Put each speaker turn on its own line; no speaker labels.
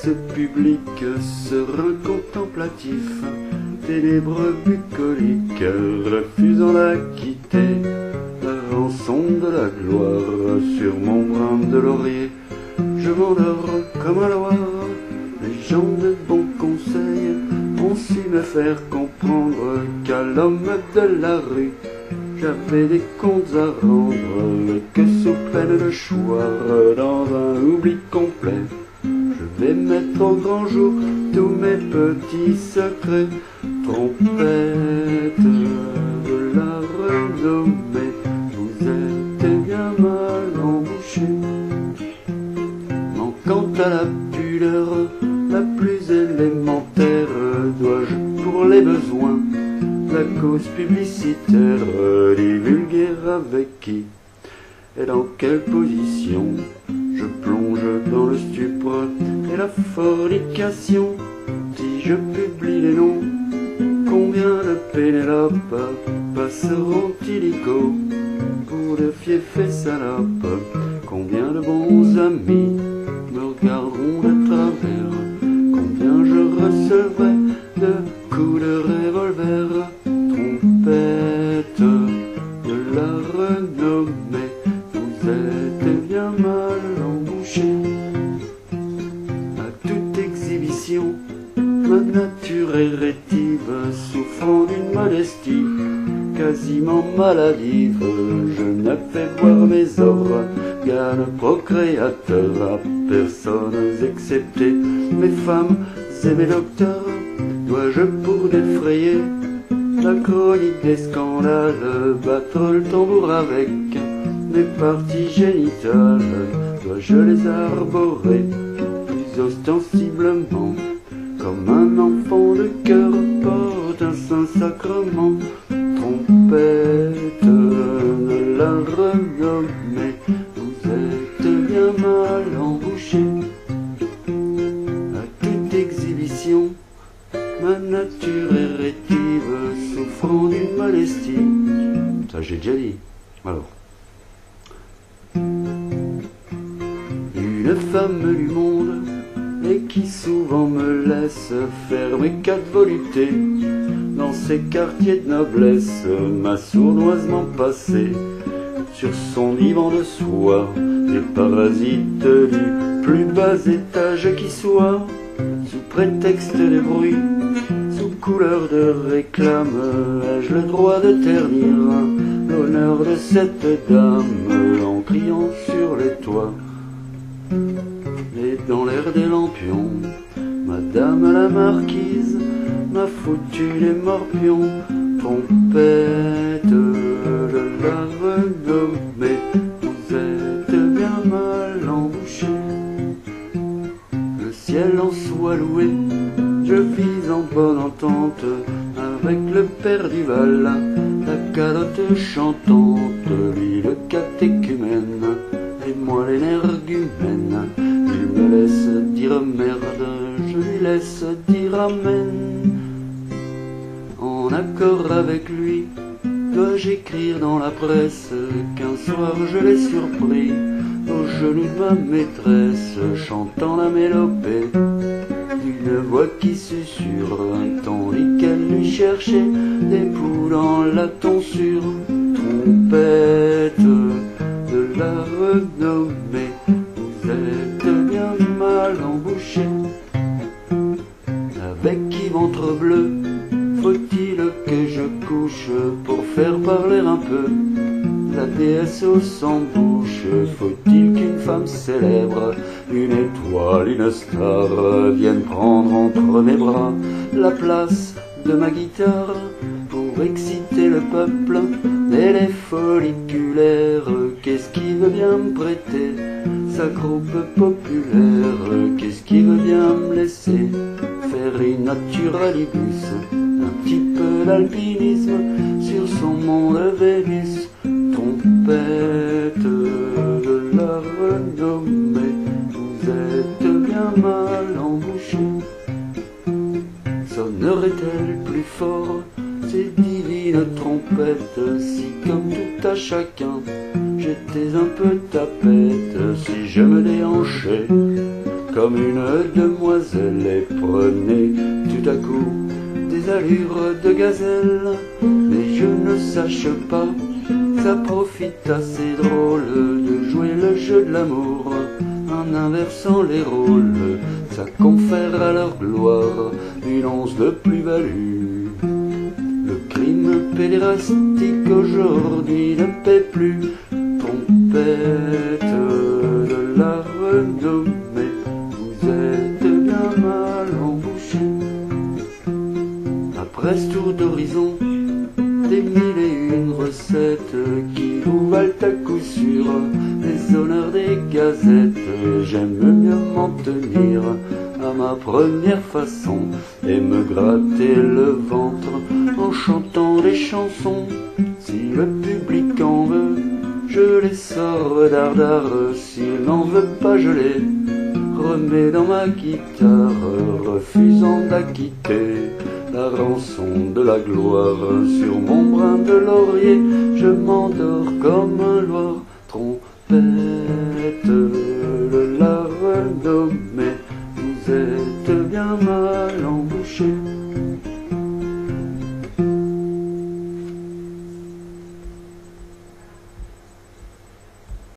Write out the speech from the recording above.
ce public serein contemplatif, ténébreux bucolique, refusant d'acquitter la rançon de la gloire. Sur mon brin de laurier, je m'endors comme un loir. Les gens de bon conseil ont su me faire comprendre qu'à l'homme de la rue, j'avais des comptes à rendre, et que sous peine de choir, dans un oubli complet, je vais mettre au grand jour tous mes petits secrets. Trompette de la renommée, vous êtes bien mal embouchée. Manquant à la pudeur la plus élémentaire, dois-je pour les besoins la cause publicitaire divulguer avec qui et dans quelle position je plonge dans le stupre et la fornication? Si je publie les noms, combien de Pénélope passeront illico pour de fiefs et salopes? Combien de bons amis me regarderont de travers? Combien je recevrai de coups de revolver? Trompette de la renommée, vous êtes bien mal embouchée. À toute exhibition, ma nature est rétive, souffrant d'une modestie quasiment maladive. Je ne fais voir mes organes procréateurs à personne excepté mes femmes et mes docteurs. Dois-je pour défrayer la chronique des scandales battre le tambour avec mes parties génitales? Dois-je les arborer plus ostensiblement comme un enfant de cœur porte un saint sacrement? Trompette de la renommée, vous êtes bien mal embouchée. À toute exhibition, ma nature est rétive, souffrant d'une modestie. Ça j'ai déjà dit. Alors, une femme du monde, et qui souvent me laisse faire mes quatre voluptés dans ces quartiers de noblesse, m'a sournoisement passé sur son divan de soie des parasites du plus bas étage qui soit. Sous prétexte de bruit, sous couleur de réclame, ai-je le droit de ternir l'honneur de cette dame en criant sur les toits et dans l'air des lampions? Madame la marquise m'a foutu les morpions. Trompette de la renommée, vous êtes bien mal embouchée. Le ciel en soit loué, je vis en bonne entente avec le père Duval, la calotte chantante, lui le catéchumène, et moi l'énergumène. Il me laisse dire merde, je lui laisse dire amen. En accord avec lui, dois-je écrire dans la presse qu'un soir je l'ai surpris aux genoux de ma maîtresse, chantant la mélopée d'une voix qui susurre, tandis qu'elle lui cherchait des poux dans la tonsure. Trompette de la renommée, vous êtes bien mal embouchée. Avec qui ventre bleu faut-il que je couche pour faire parler un peu la déesse aux 100 bouches? Faut-il qu'une femme célèbre, une étoile, une star vienne prendre entre mes bras la place de ma guitare pour exciter le peuple et les folliculaires? Qu'est-ce qui veut bien me prêter sa croupe populaire? Qu'est-ce qui veut bien me laisser faire une naturalibus, un petit peu d'alpinisme sur son mont de Vénus? Trompette de la renommée, vous êtes bien mal embouchée. Sonnerait-elle plus fort ces divines trompettes si, comme tout à chacun, j'étais un peu tapette, si je me déhanchais comme une demoiselle et prenait tout à coup des allures de gazelle. Mais je ne sache pas, ça profite assez drôle de jouer le jeu de l'amour en inversant les rôles. Ça confère à leur gloire une once de plus-value. Le crime pédérastique aujourd'hui ne paie plus. Trompette de la renommée, vous êtes bien mal embouché. Après ce tour d'horizon, des mille et une recettes qui vous valent à coup sûr les honneurs des gazettes. J'aime mieux m'en tenir à ma première façon et me gratter le ventre en chantant des chansons. Si le public en veut, je les sors dardard. S'il n'en veut pas, je les remets dans ma guitare, refusant d'acquitter la rançon de la gloire. Sur mon brin de laurier, je m'endors comme un loir. Trompette de la renommée, vous êtes bien mal embouché.